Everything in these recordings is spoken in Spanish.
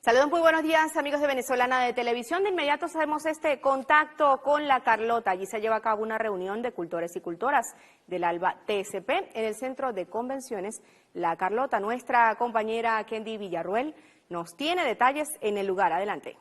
Saludos, muy buenos días, amigos de Venezolana de Televisión. De inmediato hacemos este contacto con La Carlota. Allí se lleva a cabo una reunión de cultores y cultoras del ALBA TSP en el Centro de Convenciones La Carlota. Nuestra compañera Kendi Villarruel nos tiene detalles en el lugar. Adelante.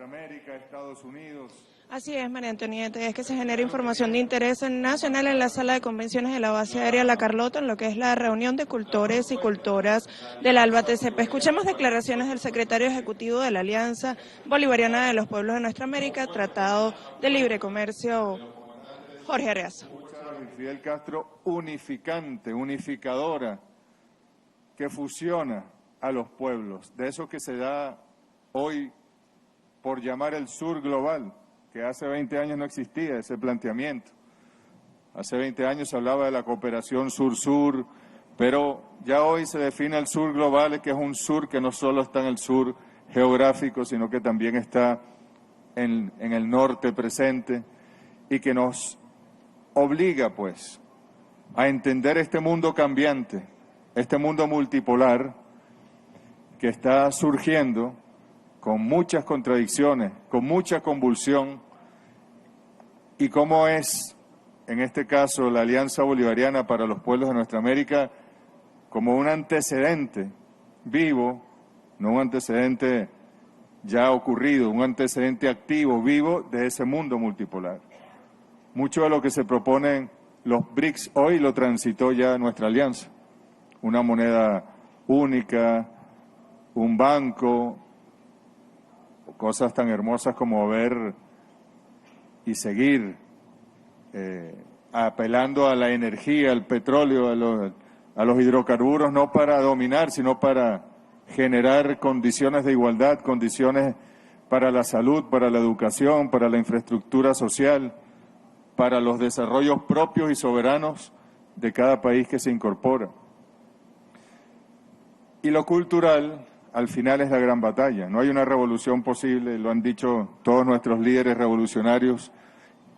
América, Estados Unidos. Así es, María Antonieta, es que se genera información de interés nacional en la sala de convenciones de la base aérea La Carlota, en lo que es la reunión de cultores y cultoras del ALBA TSP. Escuchemos declaraciones del secretario ejecutivo de la Alianza Bolivariana de los Pueblos de Nuestra América, Tratado de Libre Comercio, Jorge Arreaza. Fidel Castro unificante, unificadora, que fusiona a los pueblos, de eso que se da hoy por llamar el sur global, que hace 20 años no existía ese planteamiento. Hace 20 años se hablaba de la cooperación sur-sur, pero ya hoy se define el sur global, que es un sur que no solo está en el sur geográfico, sino que también está en el norte presente, y que nos obliga, pues, a entender este mundo cambiante, este mundo multipolar que está surgiendo con muchas contradicciones, con mucha convulsión, y cómo es, en este caso, la Alianza Bolivariana para los Pueblos de Nuestra América, como un antecedente vivo, no un antecedente ya ocurrido, un antecedente activo, vivo, de ese mundo multipolar. Mucho de lo que se proponen los BRICS hoy lo transitó ya nuestra alianza. Una moneda única, un banco, cosas tan hermosas como ver y seguir apelando a la energía, al petróleo, a los hidrocarburos, no para dominar, sino para generar condiciones de igualdad, condiciones para la salud, para la educación, para la infraestructura social, para los desarrollos propios y soberanos de cada país que se incorpora. Y lo cultural, al final, es la gran batalla. No hay una revolución posible, lo han dicho todos nuestros líderes revolucionarios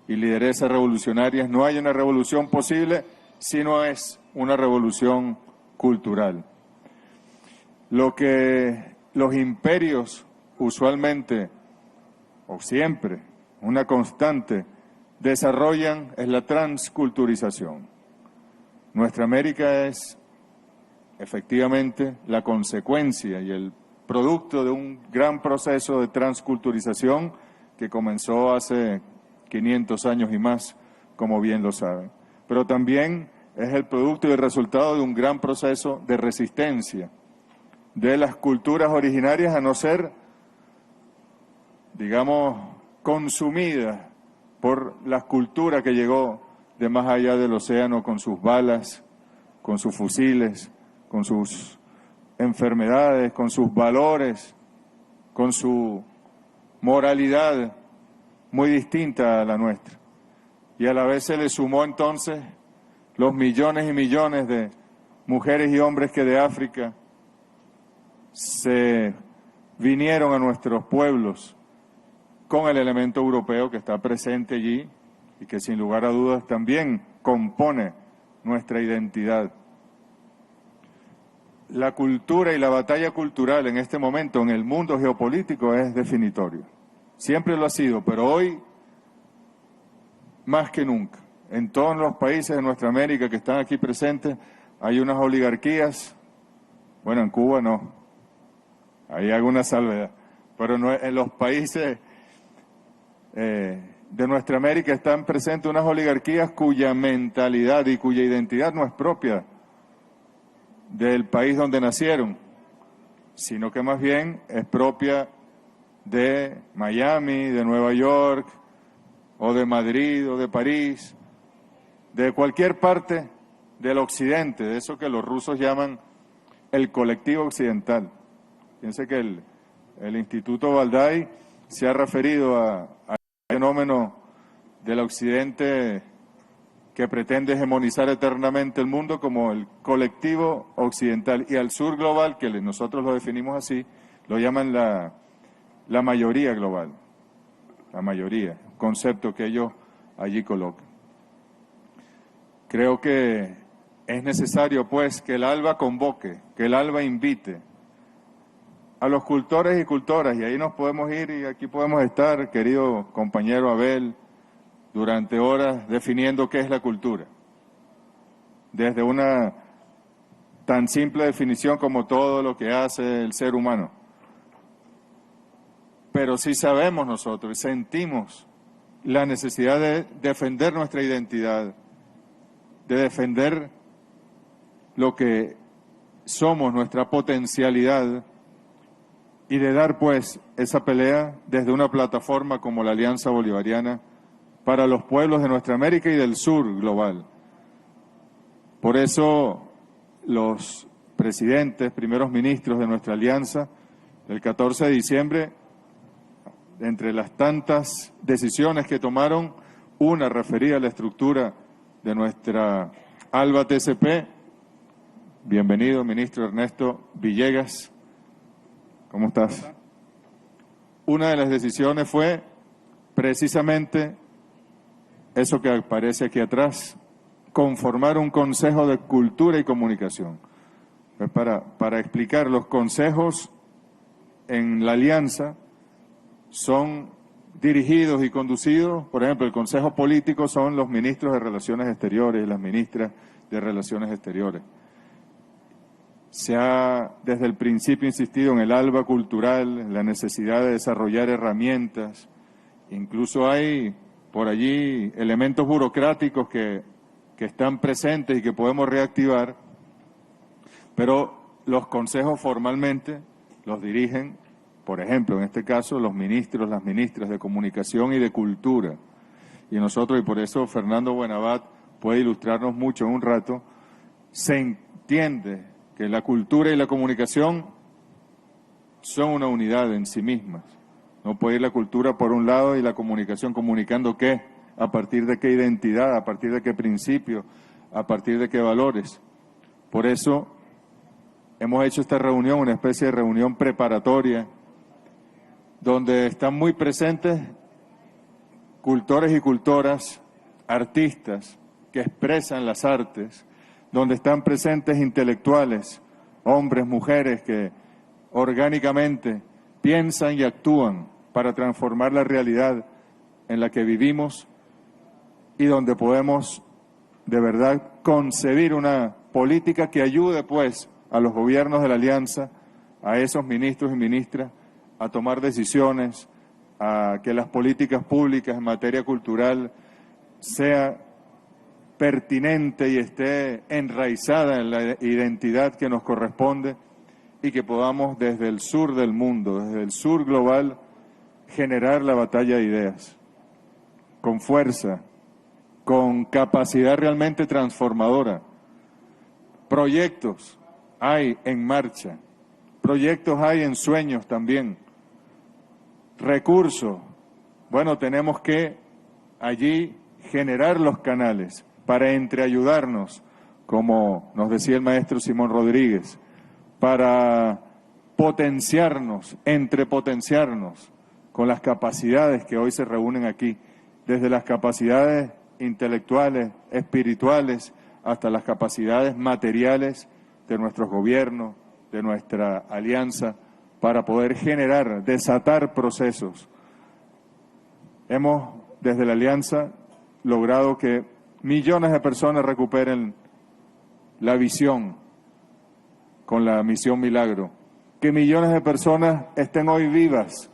y lideresas revolucionarias, no hay una revolución posible si no es una revolución cultural. Lo que los imperios usualmente, o siempre, una constante, desarrollan es la transculturización. Nuestra América es efectivamente la consecuencia y el producto de un gran proceso de transculturización que comenzó hace 500 años y más, como bien lo saben. Pero también es el producto y el resultado de un gran proceso de resistencia de las culturas originarias a no ser, digamos, consumidas por la cultura que llegó de más allá del océano con sus balas, con sus fusiles, con sus enfermedades, con sus valores, con su moralidad muy distinta a la nuestra. Y a la vez se le sumó entonces los millones y millones de mujeres y hombres que de África se vinieron a nuestros pueblos con el elemento europeo que está presente allí y que sin lugar a dudas también compone nuestra identidad. La cultura y la batalla cultural en este momento en el mundo geopolítico es definitorio. Siempre lo ha sido, pero hoy más que nunca. En todos los países de nuestra América que están aquí presentes hay unas oligarquías. Bueno, en Cuba no, hay alguna salvedad, pero no, en los países de nuestra América están presentes unas oligarquías cuya mentalidad y cuya identidad no es propia del país donde nacieron, sino que más bien es propia de Miami, de Nueva York, o de Madrid, o de París, de cualquier parte del occidente, de eso que los rusos llaman el colectivo occidental. Fíjense que el Instituto Valdai se ha referido al fenómeno del occidente que pretende hegemonizar eternamente el mundo como el colectivo occidental, y al sur global, que nosotros lo definimos así, lo llaman la mayoría global, la mayoría, concepto que ellos allí colocan. Creo que es necesario, pues, que el ALBA convoque, que el ALBA invite a los cultores y cultoras, y ahí nos podemos ir y aquí podemos estar, querido compañero Abel, durante horas definiendo qué es la cultura. Desde una tan simple definición como todo lo que hace el ser humano. Pero sí sabemos nosotros y sentimos la necesidad de defender nuestra identidad, de defender lo que somos, nuestra potencialidad, y de dar pues esa pelea desde una plataforma como la Alianza Bolivariana para los pueblos de nuestra América y del sur global. Por eso los presidentes, primeros ministros de nuestra alianza, el 14 de diciembre, entre las tantas decisiones que tomaron, una referida a la estructura de nuestra ALBA TCP. Bienvenido, ministro Ernesto Villegas. ¿Cómo estás? Una de las decisiones fue precisamente eso que aparece aquí atrás, conformar un Consejo de Cultura y Comunicación. Pues para explicar, los consejos en la alianza son dirigidos y conducidos, por ejemplo, el Consejo Político son los ministros de Relaciones Exteriores y las ministras de Relaciones Exteriores. Se ha desde el principio insistido en el ALBA cultural, en la necesidad de desarrollar herramientas, incluso hay por allí elementos burocráticos que están presentes y que podemos reactivar, pero los consejos formalmente los dirigen, por ejemplo, en este caso, los ministros, las ministras de Comunicación y de Cultura. Y nosotros, y por eso Fernando Buenabat puede ilustrarnos mucho en un rato, se entiende que la cultura y la comunicación son una unidad en sí mismas. No puede ir la cultura por un lado y la comunicación comunicando qué, a partir de qué identidad, a partir de qué principio, a partir de qué valores. Por eso hemos hecho esta reunión, una especie de reunión preparatoria, donde están muy presentes cultores y cultoras, artistas que expresan las artes, donde están presentes intelectuales, hombres, mujeres que orgánicamente piensan y actúan para transformar la realidad en la que vivimos y donde podemos de verdad concebir una política que ayude pues a los gobiernos de la Alianza, a esos ministros y ministras, a tomar decisiones, a que las políticas públicas en materia cultural sea pertinente y esté enraizada en la identidad que nos corresponde y que podamos desde el sur del mundo, desde el sur global, generar la batalla de ideas con fuerza, con capacidad realmente transformadora. Proyectos hay en marcha, proyectos hay en sueños también, recursos. Bueno, tenemos que allí generar los canales para entreayudarnos, como nos decía el maestro Simón Rodríguez, para potenciarnos, entrepotenciarnos con las capacidades que hoy se reúnen aquí, desde las capacidades intelectuales, espirituales, hasta las capacidades materiales de nuestros gobiernos, de nuestra alianza, para poder generar, desatar procesos. Hemos, desde la alianza, logrado que millones de personas recuperen la visión con la Misión Milagro, que millones de personas estén hoy vivas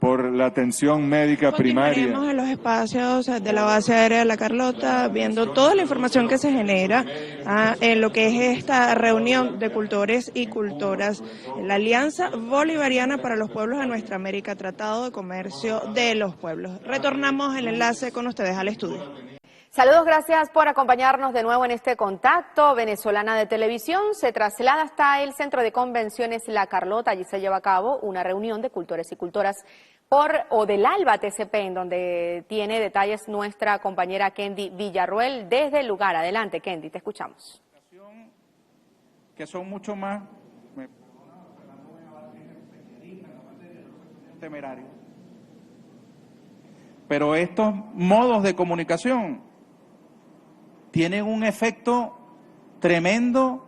por la atención médica primaria. Continuaremos en los espacios de la base aérea de La Carlota, viendo toda la información que se genera en lo que es esta reunión de cultores y cultoras, la Alianza Bolivariana para los Pueblos de Nuestra América, Tratado de Comercio de los Pueblos. Retornamos el enlace con ustedes al estudio. Saludos, gracias por acompañarnos de nuevo en este contacto. Venezolana de Televisión se traslada hasta el Centro de Convenciones La Carlota. Allí se lleva a cabo una reunión de cultores y cultoras del ALBA TCP, en donde tiene detalles nuestra compañera Kendi Villarruel desde el lugar. Adelante, Kendi, te escuchamos. Que son mucho más temerarios. Pero estos modos de comunicación tienen un efecto tremendo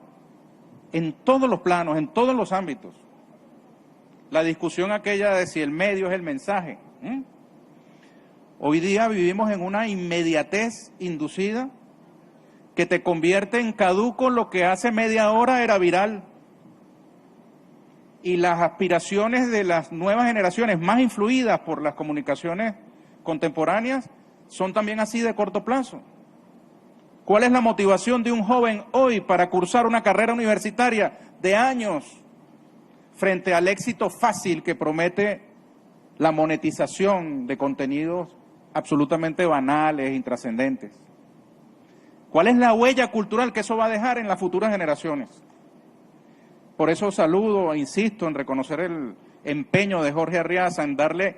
en todos los planos, en todos los ámbitos. la discusión aquella de si el medio es el mensaje. Hoy día vivimos en una inmediatez inducida que te convierte en caduco lo que hace media hora era viral. Y las aspiraciones de las nuevas generaciones más influidas por las comunicaciones contemporáneas son también así de corto plazo. ¿Cuál es la motivación de un joven hoy para cursar una carrera universitaria de años frente al éxito fácil que promete la monetización de contenidos absolutamente banales, intrascendentes? ¿Cuál es la huella cultural que eso va a dejar en las futuras generaciones? Por eso saludo e insisto en reconocer el empeño de Jorge Arriaza en darle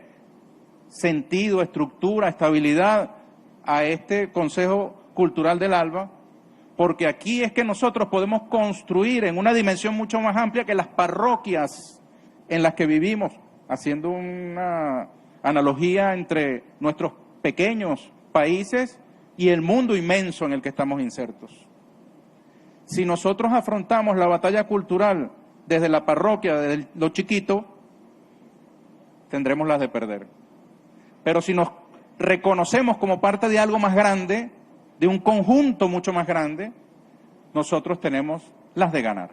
sentido, estructura, estabilidad a este Consejo Cultural del ALBA, porque aquí es que nosotros podemos construir en una dimensión mucho más amplia que las parroquias en las que vivimos, haciendo una analogía entre nuestros pequeños países y el mundo inmenso en el que estamos insertos. Si nosotros afrontamos la batalla cultural desde la parroquia, desde lo chiquito, tendremos las de perder. Pero si nos reconocemos como parte de algo más grande, de un conjunto mucho más grande, nosotros tenemos las de ganar.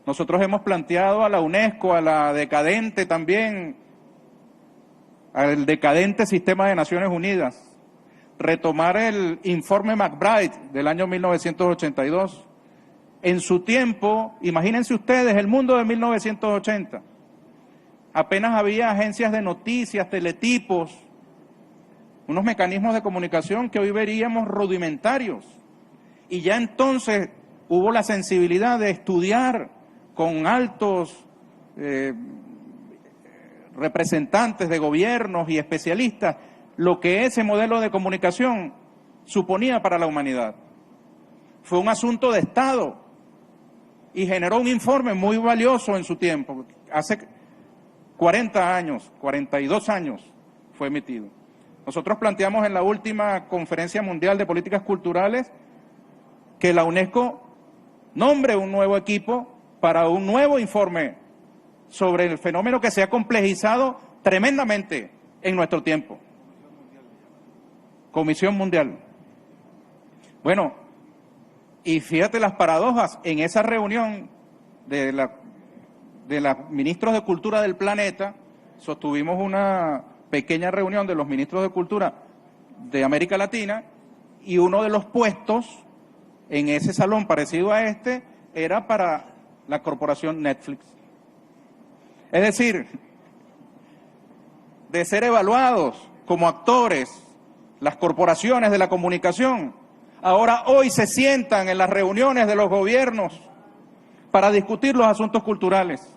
Nosotros hemos planteado a la UNESCO, a la decadente también, al decadente sistema de Naciones Unidas, retomar el informe McBride del año 1982. En su tiempo, imagínense ustedes, el mundo de 1980, apenas había agencias de noticias, teletipos, unos mecanismos de comunicación que hoy veríamos rudimentarios. Y ya entonces hubo la sensibilidad de estudiar con altos representantes de gobiernos y especialistas lo que ese modelo de comunicación suponía para la humanidad. Fue un asunto de Estado y generó un informe muy valioso en su tiempo. Hace 40 años, 42 años fue emitido. Nosotros planteamos en la última Conferencia Mundial de Políticas Culturales que la UNESCO nombre un nuevo equipo para un nuevo informe sobre el fenómeno que se ha complejizado tremendamente en nuestro tiempo. Comisión Mundial. Bueno, y fíjate las paradojas, en esa reunión de los ministros de Cultura del planeta, sostuvimos una pequeña reunión de los ministros de Cultura de América Latina y uno de los puestos en ese salón parecido a este era para la corporación Netflix. Es decir, de ser evaluados como actores, las corporaciones de la comunicación, ahora hoy se sientan en las reuniones de los gobiernos para discutir los asuntos culturales.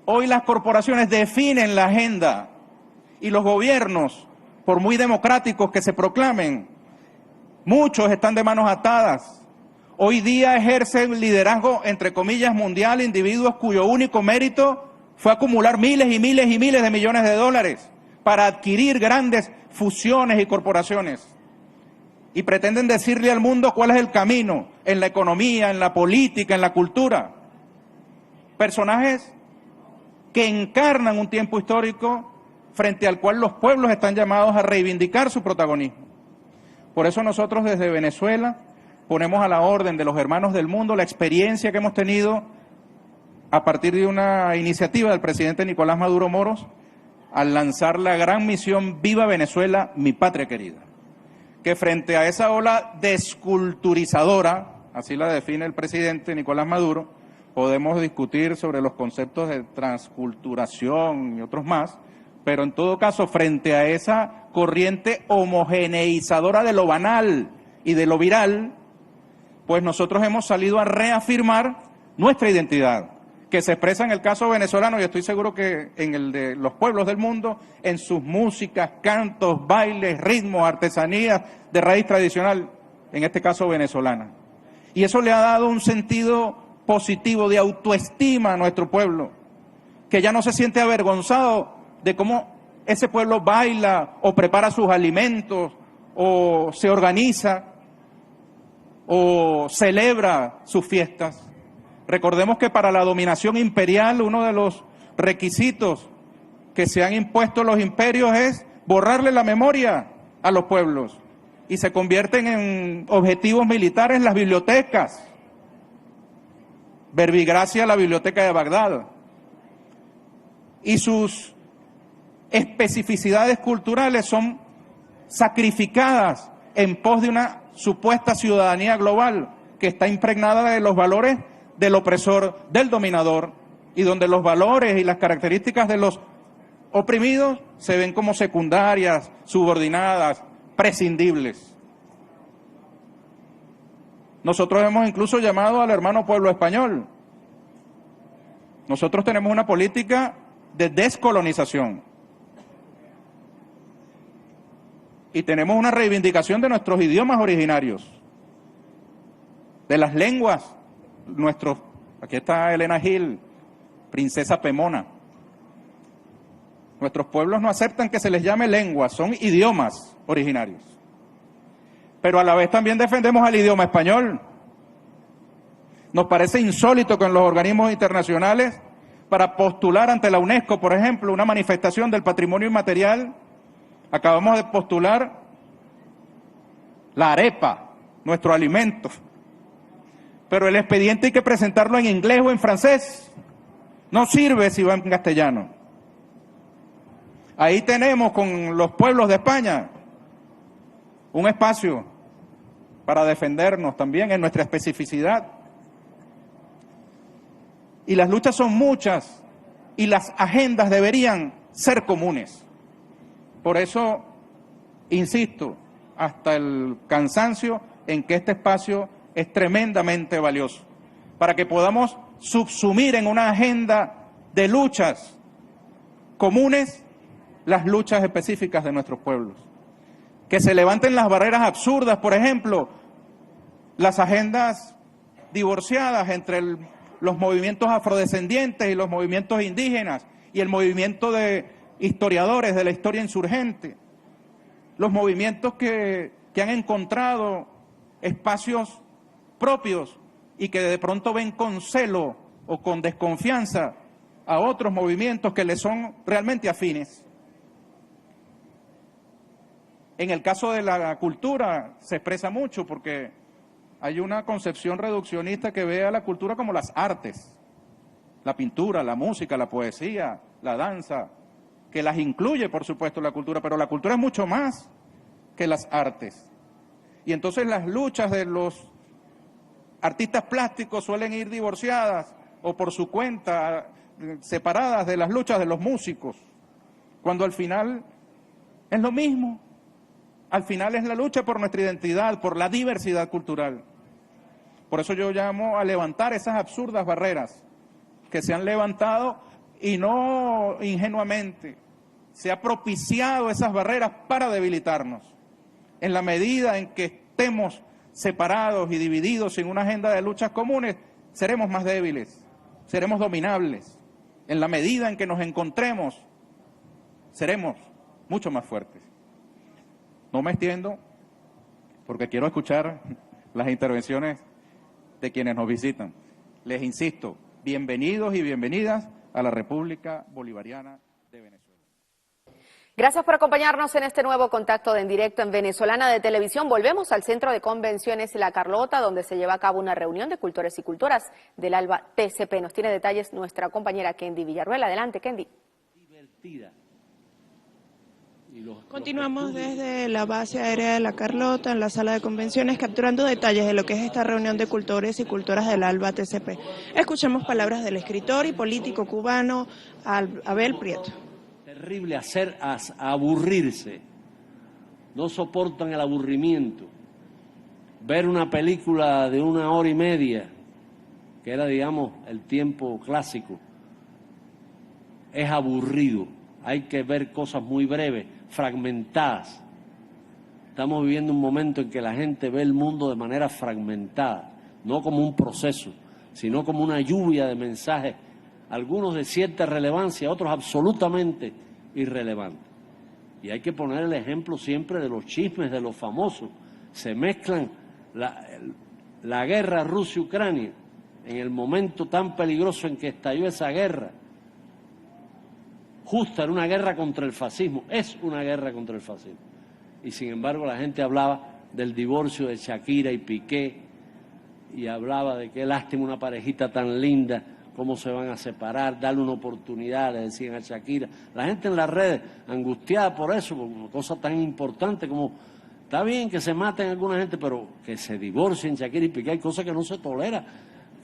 Hoy las corporaciones definen la agenda y los gobiernos, por muy democráticos que se proclamen, muchos están de manos atadas. Hoy día ejercen liderazgo, entre comillas, mundial, individuos cuyo único mérito fue acumular miles y miles y miles de millones de dólares para adquirir grandes fusiones y corporaciones. Y pretenden decirle al mundo cuál es el camino en la economía, en la política, en la cultura. Personajes que encarnan un tiempo histórico frente al cual los pueblos están llamados a reivindicar su protagonismo. Por eso nosotros desde Venezuela ponemos a la orden de los hermanos del mundo la experiencia que hemos tenido a partir de una iniciativa del presidente Nicolás Maduro Moros al lanzar la gran misión Viva Venezuela, mi patria querida, que frente a esa ola desculturizadora, así la define el presidente Nicolás Maduro, podemos discutir sobre los conceptos de transculturación y otros más, pero en todo caso, frente a esa corriente homogeneizadora de lo banal y de lo viral, pues nosotros hemos salido a reafirmar nuestra identidad, que se expresa en el caso venezolano y estoy seguro que en el de los pueblos del mundo, en sus músicas, cantos, bailes, ritmos, artesanías de raíz tradicional, en este caso venezolana. Y eso le ha dado un sentido positivo de autoestima a nuestro pueblo, que ya no se siente avergonzado de cómo ese pueblo baila o prepara sus alimentos o se organiza o celebra sus fiestas, Recordemos que para la dominación imperial uno de los requisitos que se han impuesto los imperios es borrarle la memoria a los pueblos y se convierten en objetivos militares las bibliotecas. Verbigracia, la biblioteca de Bagdad. Y sus especificidades culturales son sacrificadas en pos de una supuesta ciudadanía global que está impregnada de los valores del opresor, del dominador, y donde los valores y las características de los oprimidos se ven como secundarias, subordinadas, prescindibles. Nosotros hemos incluso llamado al hermano pueblo español. Nosotros tenemos una política de descolonización. Y tenemos una reivindicación de nuestros idiomas originarios, de las lenguas, aquí está Elena Gil, princesa Pemona. Nuestros pueblos no aceptan que se les llame lenguas, son idiomas originarios. Pero a la vez también defendemos al idioma español. Nos parece insólito que en los organismos internacionales, para postular ante la UNESCO, por ejemplo, una manifestación del patrimonio inmaterial, acabamos de postular la arepa, nuestro alimento. Pero el expediente hay que presentarlo en inglés o en francés. No sirve si va en castellano. Ahí tenemos con los pueblos de España un espacio para defendernos también en nuestra especificidad. Y las luchas son muchas y las agendas deberían ser comunes. Por eso, insisto, hasta el cansancio en que este espacio es tremendamente valioso, para que podamos subsumir en una agenda de luchas comunes las luchas específicas de nuestros pueblos. Que se levanten las barreras absurdas, por ejemplo, las agendas divorciadas entre los movimientos afrodescendientes y los movimientos indígenas y el movimiento de historiadores de la historia insurgente, los movimientos que han encontrado espacios propios y que de pronto ven con celo o con desconfianza a otros movimientos que les son realmente afines. En el caso de la cultura se expresa mucho porque hay una concepción reduccionista que ve a la cultura como las artes, la pintura, la música, la poesía, la danza, que las incluye, por supuesto, la cultura, pero la cultura es mucho más que las artes. Y entonces las luchas de los artistas plásticos suelen ir divorciadas o por su cuenta, separadas de las luchas de los músicos, cuando al final es lo mismo. Al final es la lucha por nuestra identidad, por la diversidad cultural. Por eso yo llamo a levantar esas absurdas barreras que se han levantado y no ingenuamente se ha propiciado esas barreras para debilitarnos. En la medida en que estemos separados y divididos en una agenda de luchas comunes, seremos más débiles, seremos dominables. En la medida en que nos encontremos, seremos mucho más fuertes. No me extiendo porque quiero escuchar las intervenciones de quienes nos visitan. Les insisto, bienvenidos y bienvenidas a la República Bolivariana de Venezuela. Gracias por acompañarnos en este nuevo contacto de En Directo en Venezolana de Televisión. Volvemos al Centro de Convenciones La Carlota, donde se lleva a cabo una reunión de cultores y cultoras del ALBA TCP. Nos tiene detalles nuestra compañera Kendi Villarruel. Adelante, Kendi. Divertida. Continuamos desde la base aérea de La Carlota, en la sala de convenciones, capturando detalles de lo que es esta reunión de cultores y cultoras del ALBA TCP. Escuchemos palabras del escritor y político cubano Abel Prieto. Terrible aburrirse. No soportan el aburrimiento. Ver una película de 1 hora y media, que era, digamos, el tiempo clásico, es aburrido. Hay que ver cosas muy breves, fragmentadas. Estamos viviendo un momento en que la gente ve el mundo de manera fragmentada, no como un proceso, sino como una lluvia de mensajes, algunos de cierta relevancia, otros absolutamente irrelevantes. Y hay que poner el ejemplo siempre de los chismes, de los famosos. Se mezclan la guerra Rusia-Ucrania en el momento tan peligroso en que estalló esa guerra, justa, era una guerra contra el fascismo, es una guerra contra el fascismo. Y sin embargo la gente hablaba del divorcio de Shakira y Piqué, y hablaba de qué lástima una parejita tan linda, cómo se van a separar, darle una oportunidad, le decían a Shakira. La gente en las redes, angustiada por eso, por una cosa tan importante como, está bien que se maten alguna gente, pero que se divorcien Shakira y Piqué, hay cosas que no se tolera,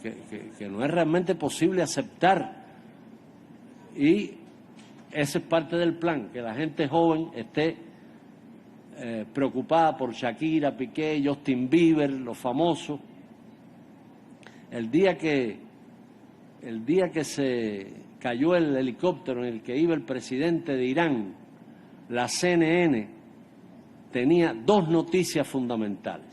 que no es realmente posible aceptar. Y ese es parte del plan, que la gente joven esté preocupada por Shakira, Piqué, Justin Bieber, los famosos. El día que se cayó el helicóptero en el que iba el presidente de Irán, la CNN tenía dos noticias fundamentales,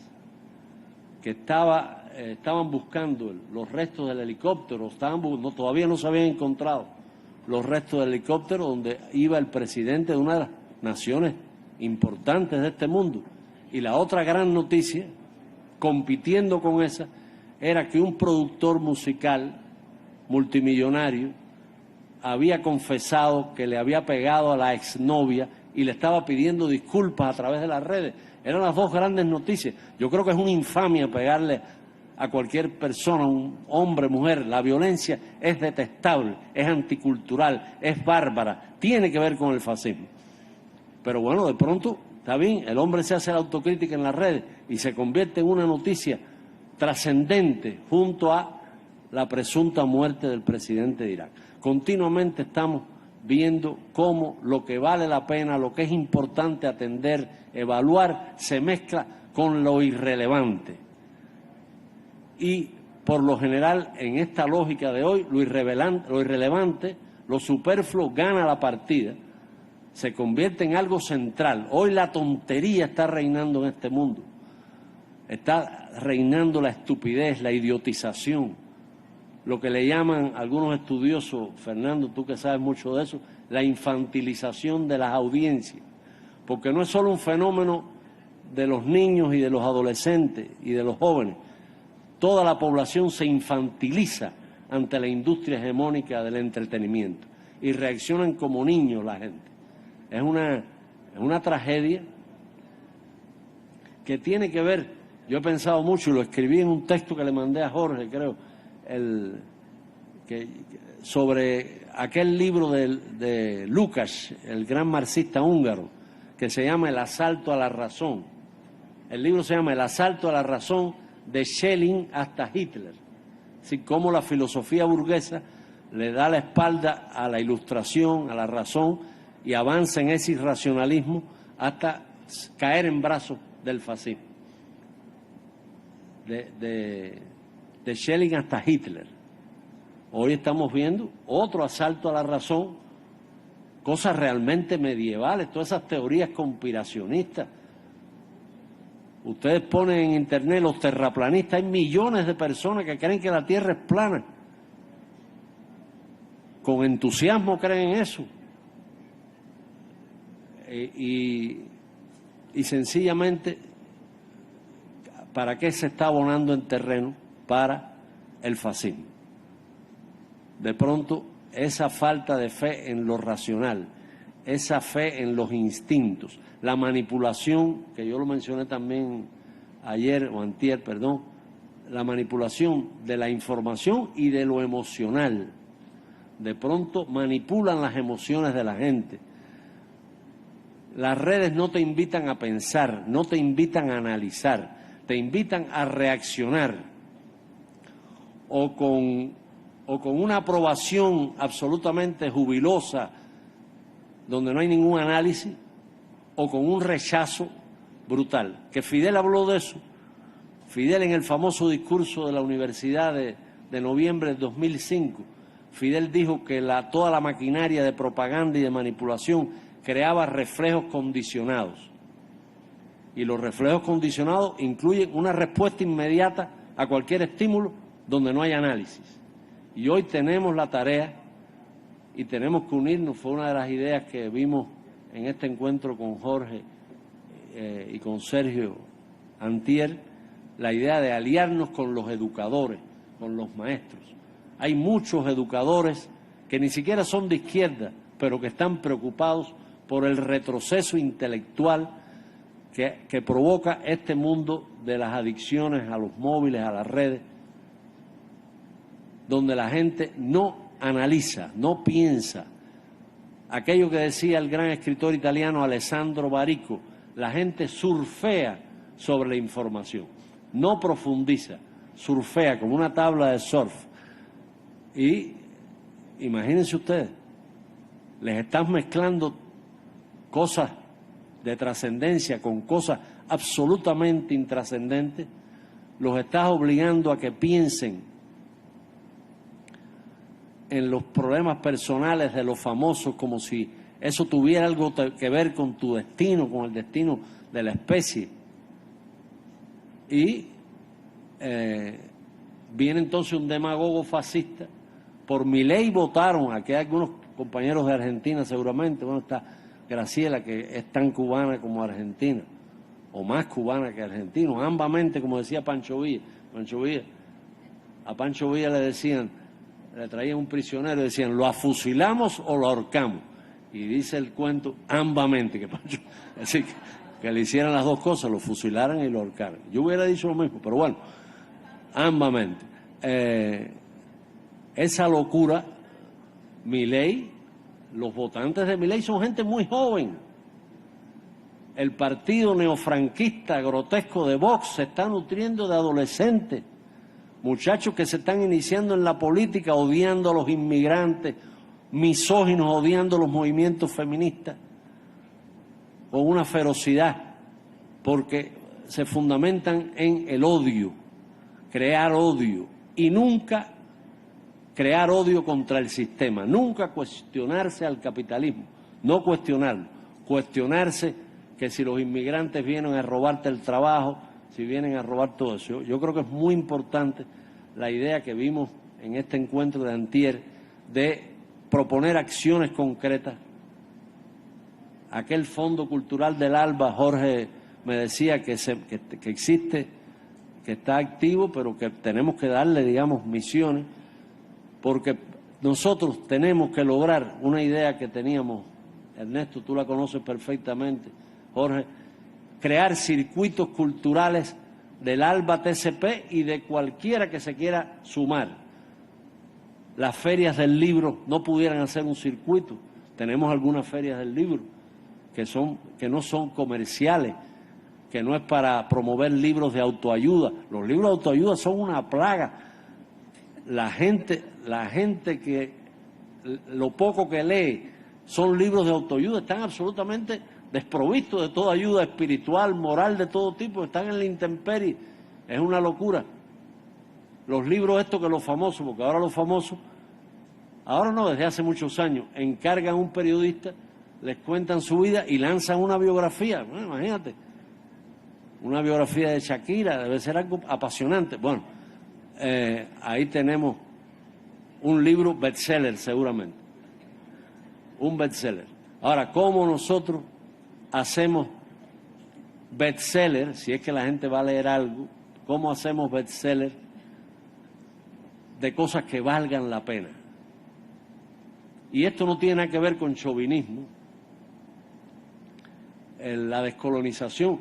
que estaban buscando los restos del helicóptero, todavía no se habían encontrado los restos del helicóptero donde iba el presidente de una de las naciones importantes de este mundo. Y la otra gran noticia, compitiendo con esa, era que un productor musical multimillonario había confesado que le había pegado a la exnovia y le estaba pidiendo disculpas a través de las redes. Eran las dos grandes noticias. Yo creo que es una infamia pegarle a cualquier persona, un hombre, mujer. La violencia es detestable, es anticultural, es bárbara, tiene que ver con el fascismo. Pero bueno, de pronto, está bien, el hombre se hace la autocrítica en las redes y se convierte en una noticia trascendente junto a la presunta muerte del presidente de Irak. Continuamente estamos viendo cómo lo que vale la pena, lo que es importante atender, evaluar, se mezcla con lo irrelevante. Y por lo general, en esta lógica de hoy, lo irrelevante, lo superfluo gana la partida, se convierte en algo central. Hoy la tontería está reinando en este mundo. Está reinando la estupidez, la idiotización, lo que le llaman algunos estudiosos, Fernando, tú que sabes mucho de eso, la infantilización de las audiencias, porque no es solo un fenómeno de los niños y de los adolescentes y de los jóvenes, toda la población se infantiliza ante la industria hegemónica del entretenimiento y reaccionan como niños la gente. Es una tragedia que tiene que ver, yo he pensado mucho y lo escribí en un texto que le mandé a Jorge, creo, sobre aquel libro de Lukács, el gran marxista húngaro, que se llama El asalto a la razón. El libro se llama El asalto a la razón, de Schelling hasta Hitler. Así como la filosofía burguesa le da la espalda a la ilustración, a la razón, y avanza en ese irracionalismo hasta caer en brazos del fascismo. De Schelling hasta Hitler. Hoy estamos viendo otro asalto a la razón, cosas realmente medievales, todas esas teorías conspiracionistas. Ustedes ponen en internet los terraplanistas, hay millones de personas que creen que la Tierra es plana. Con entusiasmo creen en eso. Y sencillamente, ¿para qué se está abonando en terreno? Para el fascismo. De pronto, esa falta de fe en lo racional, esa fe en los instintos, la manipulación, que yo lo mencioné también ayer o antier, perdón, la manipulación de la información y de lo emocional. De pronto manipulan las emociones de la gente. Las redes no te invitan a pensar, no te invitan a analizar, te invitan a reaccionar o con una aprobación absolutamente jubilosa donde no hay ningún análisis o con un rechazo brutal. Que Fidel habló de eso. Fidel en el famoso discurso de la Universidad de noviembre de 2005, Fidel dijo que toda la maquinaria de propaganda y de manipulación creaba reflejos condicionados. Y los reflejos condicionados incluyen una respuesta inmediata a cualquier estímulo donde no hay análisis. Y hoy tenemos la tarea y tenemos que unirnos. Fue una de las ideas que vimos en este encuentro con Jorge y con Sergio antier, la idea de aliarnos con los educadores, con los maestros. Hay muchos educadores que ni siquiera son de izquierda, pero que están preocupados por el retroceso intelectual que provoca este mundo de las adicciones a los móviles, a las redes, donde la gente no analiza, no piensa. Aquello que decía el gran escritor italiano Alessandro Barico, la gente surfea sobre la información, no profundiza, surfea como una tabla de surf. Y imagínense ustedes, les están mezclando cosas de trascendencia con cosas absolutamente intrascendentes, los estás obligando a que piensen en los problemas personales de los famosos como si eso tuviera algo que ver con tu destino, con el destino de la especie. Y viene entonces un demagogo fascista. Por Milei votaron, aquí hay algunos compañeros de Argentina seguramente, bueno, está Graciela, que es tan cubana como argentina, o más cubana que argentina, ambamente, como decía Pancho Villa. A Pancho Villa le decían, le traían un prisionero y decían, ¿lo afusilamos o lo ahorcamos? Y dice el cuento, ambamente, que Pancho, así que le hicieran las dos cosas, lo fusilaran y lo ahorcaran. Yo hubiera dicho lo mismo, pero bueno, ambamente. Esa locura, Milei, los votantes de Milei son gente muy joven. El partido neofranquista grotesco de Vox se está nutriendo de adolescentes, muchachos que se están iniciando en la política odiando a los inmigrantes, misóginos, odiando los movimientos feministas, con una ferocidad, porque se fundamentan en el odio, crear odio, y nunca crear odio contra el sistema, nunca cuestionarse al capitalismo, no cuestionarlo, cuestionarse que si los inmigrantes vienen a robarte el trabajo, si vienen a robar todo eso. Yo creo que es muy importante la idea que vimos en este encuentro de antier de proponer acciones concretas. Aquel Fondo Cultural del ALBA, Jorge me decía que existe, que está activo, pero que tenemos que darle, digamos, misiones, porque nosotros tenemos que lograr una idea que teníamos, Ernesto, tú la conoces perfectamente, Jorge, crear circuitos culturales del ALBA TCP y de cualquiera que se quiera sumar. Las ferias del libro no pudieran hacer un circuito. Tenemos algunas ferias del libro que no son comerciales, que no es para promover libros de autoayuda. Los libros de autoayuda son una plaga. La gente que lo poco que lee son libros de autoayuda, están absolutamente desprovistos de toda ayuda espiritual, moral, de todo tipo, están en la intemperie. Es una locura. Los libros estos que los famosos, porque ahora los famosos, ahora no, desde hace muchos años, encargan a un periodista, les cuentan su vida y lanzan una biografía. Bueno, imagínate, una biografía de Shakira, debe ser algo apasionante. Bueno, ahí tenemos un libro bestseller seguramente, un bestseller. Ahora, ¿cómo nosotros hacemos bestseller, si es que la gente va a leer algo, cómo hacemos bestseller de cosas que valgan la pena? Y esto no tiene nada que ver con chauvinismo, la descolonización.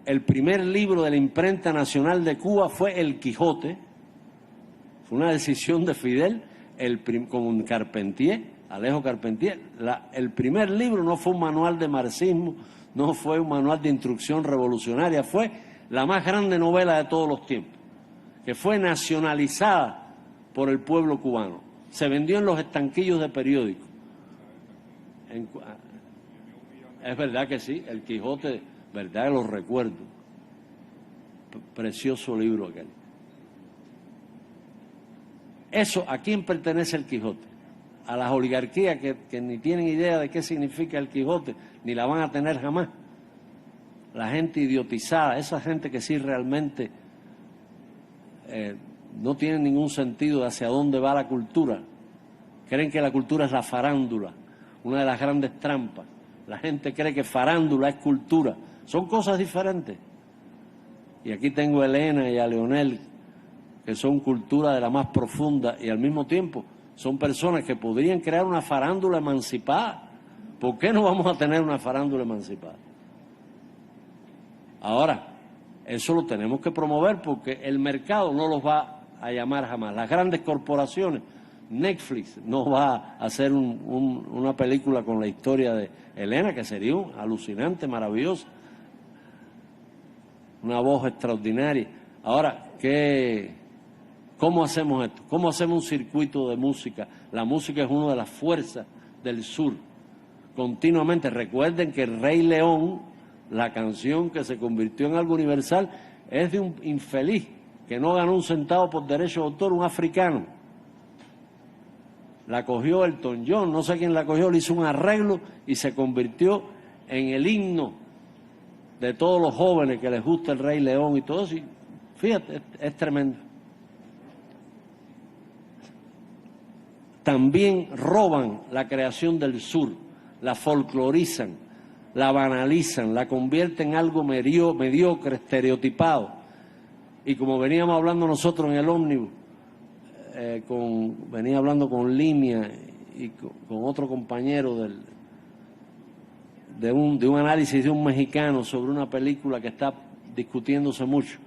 El primer libro de la imprenta nacional de Cuba fue El Quijote, fue una decisión de Fidel, con Carpentier, Alejo Carpentier. El primer libro no fue un manual de marxismo, no fue un manual de instrucción revolucionaria, fue la más grande novela de todos los tiempos, que fue nacionalizada por el pueblo cubano. Se vendió en los estanquillos de periódicos. Es verdad que sí, El Quijote, verdad que lo recuerdo. Precioso libro aquel. Eso, ¿a quién pertenece El Quijote? A las oligarquías que ni tienen idea de qué significa El Quijote, ni la van a tener jamás. La gente idiotizada, esa gente que sí realmente no tiene ningún sentido de hacia dónde va la cultura. Creen que la cultura es la farándula, una de las grandes trampas. La gente cree que farándula es cultura. Son cosas diferentes. Y aquí tengo a Elena y a Leonel, que son cultura de la más profunda y al mismo tiempo son personas que podrían crear una farándula emancipada. ¿Por qué no vamos a tener una farándula emancipada? Ahora, eso lo tenemos que promover porque el mercado no los va a llamar jamás. Las grandes corporaciones, Netflix no va a hacer una película con la historia de Elena, que sería alucinante, maravillosa. Una voz extraordinaria. Ahora, ¿cómo hacemos esto? ¿Cómo hacemos un circuito de música? La música es una de las fuerzas del sur. Continuamente, recuerden que El Rey León, la canción que se convirtió en algo universal, es de un infeliz que no ganó un centavo por derecho de autor, un africano. La cogió Elton John, no sé quién la cogió, le hizo un arreglo y se convirtió en el himno de todos los jóvenes que les gusta El Rey León y todo eso. Y fíjate, es tremendo. También roban la creación del sur, la folclorizan, la banalizan, la convierten en algo mediocre, estereotipado. Y como veníamos hablando nosotros en el ómnibus, venía hablando con Limia y con otro compañero de un análisis de un mexicano sobre una película que está discutiéndose mucho.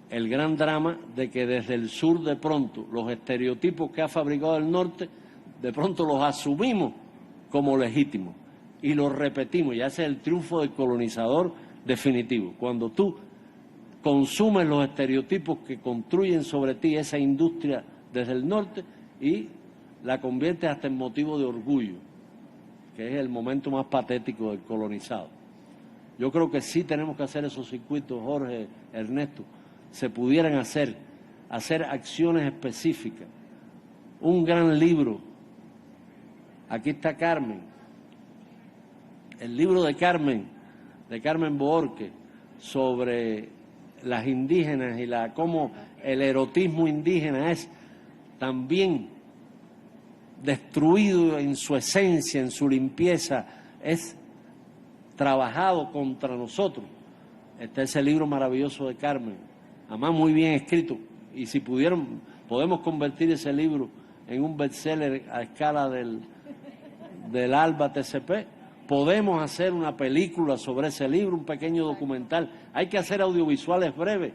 El gran drama de que desde el sur de pronto los estereotipos que ha fabricado el norte, de pronto los asumimos como legítimos y los repetimos, y ese es el triunfo del colonizador definitivo. Cuando tú consumes los estereotipos que construyen sobre ti esa industria desde el norte y la conviertes hasta en motivo de orgullo, que es el momento más patético del colonizado. Yo creo que sí tenemos que hacer esos circuitos, Jorge, Ernesto, se pudieran hacer acciones específicas. Un gran libro, aquí está Carmen, el libro de Carmen Bohorque, sobre las indígenas y cómo el erotismo indígena es también destruido en su esencia, en su limpieza, es trabajado contra nosotros. Está ese libro maravilloso de Carmen, además muy bien escrito, y si podemos convertir ese libro en un bestseller a escala del ALBA TCP, podemos hacer una película sobre ese libro, un pequeño documental. Hay que hacer audiovisuales breves.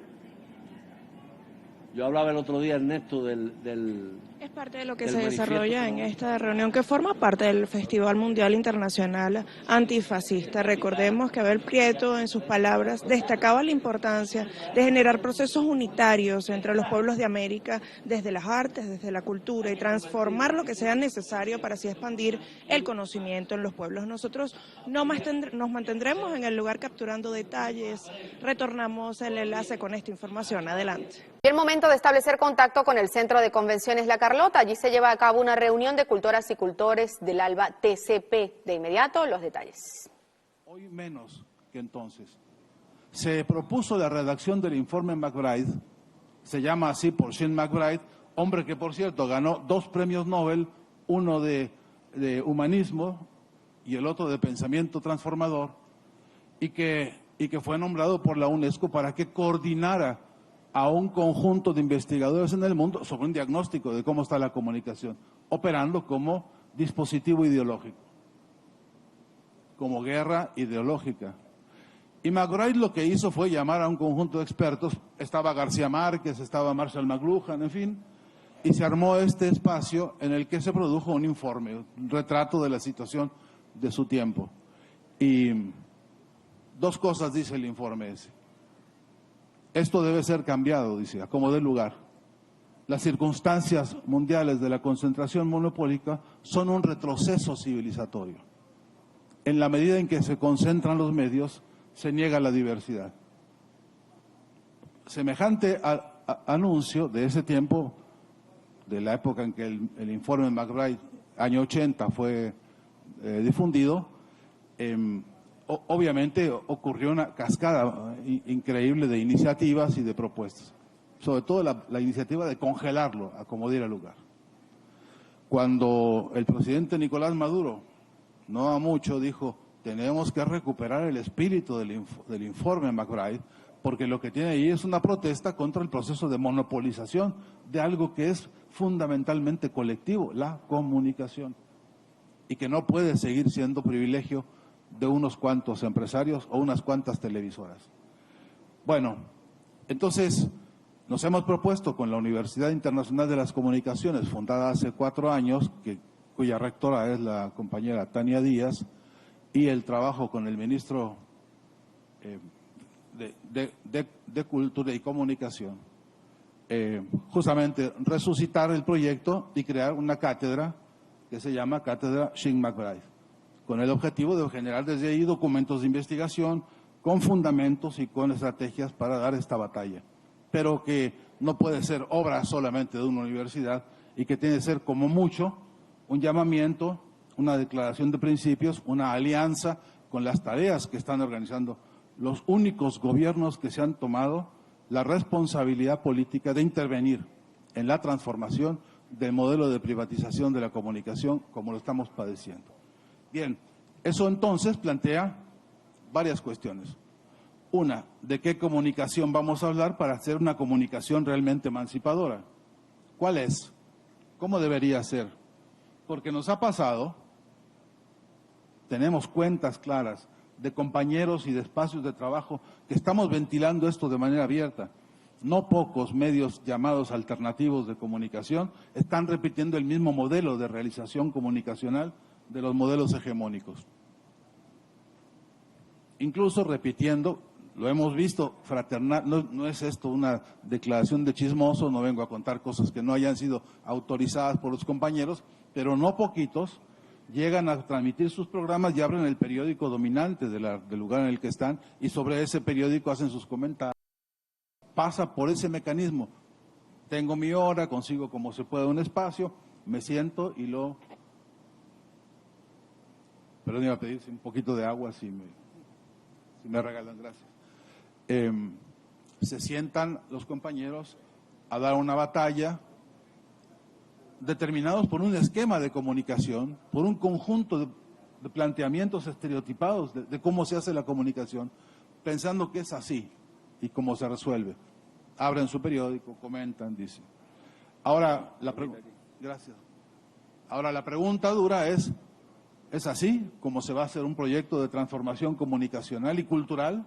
Yo hablaba el otro día, Ernesto, Es parte de lo que se desarrolla en esta reunión, que forma parte del Festival Mundial Internacional Antifascista. Recordemos que Abel Prieto, en sus palabras, destacaba la importancia de generar procesos unitarios entre los pueblos de América, desde las artes, desde la cultura, y transformar lo que sea necesario para así expandir el conocimiento en los pueblos. Nosotros nos mantendremos en el lugar capturando detalles. Retornamos el enlace con esta información. Adelante. Y el momento de establecer contacto con el Centro de Convenciones La Carlota. Allí se lleva a cabo una reunión de cultoras y cultores del ALBA TCP. De inmediato, los detalles. Hoy menos que entonces. Se propuso la redacción del informe McBride, se llama así por Sean McBride, hombre que por cierto ganó 2 premios Nobel, uno de humanismo y el otro de pensamiento transformador, y que fue nombrado por la UNESCO para que coordinara a un conjunto de investigadores en el mundo sobre un diagnóstico de cómo está la comunicación, operando como dispositivo ideológico, como guerra ideológica. Y McBride lo que hizo fue llamar a un conjunto de expertos, estaba García Márquez, estaba Marshall McLuhan, en fin, y se armó este espacio en el que se produjo un informe, un retrato de la situación de su tiempo. Y 2 cosas dice el informe ese. Esto debe ser cambiado, dice, a como dé lugar. Las circunstancias mundiales de la concentración monopólica son un retroceso civilizatorio. En la medida en que se concentran los medios, se niega la diversidad. Semejante anuncio de ese tiempo, de la época en que el informe McBride, año 80, fue difundido, obviamente ocurrió una cascada increíble de iniciativas y de propuestas, sobre todo la iniciativa de congelarlo a como diera lugar. Cuando el presidente Nicolás Maduro, no ha mucho, dijo, tenemos que recuperar el espíritu del informe McBride, porque lo que tiene ahí es una protesta contra el proceso de monopolización de algo que es fundamentalmente colectivo, la comunicación, y que no puede seguir siendo privilegio de unos cuantos empresarios o unas cuantas televisoras. Bueno, entonces nos hemos propuesto con la Universidad Internacional de las Comunicaciones, fundada hace 4 años, cuya rectora es la compañera Tania Díaz, y el trabajo con el ministro de Cultura y Comunicación, justamente resucitar el proyecto y crear una cátedra que se llama Cátedra Shane McBride, con el objetivo de generar desde ahí documentos de investigación con fundamentos y con estrategias para dar esta batalla, pero que no puede ser obra solamente de una universidad y que tiene que ser como mucho un llamamiento, una declaración de principios, una alianza con las tareas que están organizando los únicos gobiernos que se han tomado la responsabilidad política de intervenir en la transformación del modelo de privatización de la comunicación como lo estamos padeciendo. Bien, eso entonces plantea varias cuestiones. Una, ¿de qué comunicación vamos a hablar para hacer una comunicación realmente emancipadora? ¿Cuál es? ¿Cómo debería ser? Porque nos ha pasado, tenemos cuentas claras de compañeros y de espacios de trabajo que estamos ventilando esto de manera abierta. No pocos medios llamados alternativos de comunicación están repitiendo el mismo modelo de realización comunicacional de los modelos hegemónicos. Incluso repitiendo, lo hemos visto, fraternal, no es esto una declaración de chismoso, no vengo a contar cosas que no hayan sido autorizadas por los compañeros, pero no poquitos llegan a transmitir sus programas y abren el periódico dominante del lugar en el que están y sobre ese periódico hacen sus comentarios. Pasa por ese mecanismo. Tengo mi hora, consigo como se puede un espacio, me siento y lo... Perdón, iba a pedir un poquito de agua si me regalan, gracias. Se sientan los compañeros a dar una batalla determinados por un esquema de comunicación, por un conjunto de planteamientos estereotipados de cómo se hace la comunicación, pensando que es así y cómo se resuelve. Abren su periódico, comentan, dicen. Ahora, gracias. Ahora, la pregunta dura ¿es así como se va a hacer un proyecto de transformación comunicacional y cultural,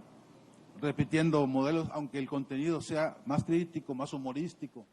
repitiendo modelos, aunque el contenido sea más crítico, más humorístico,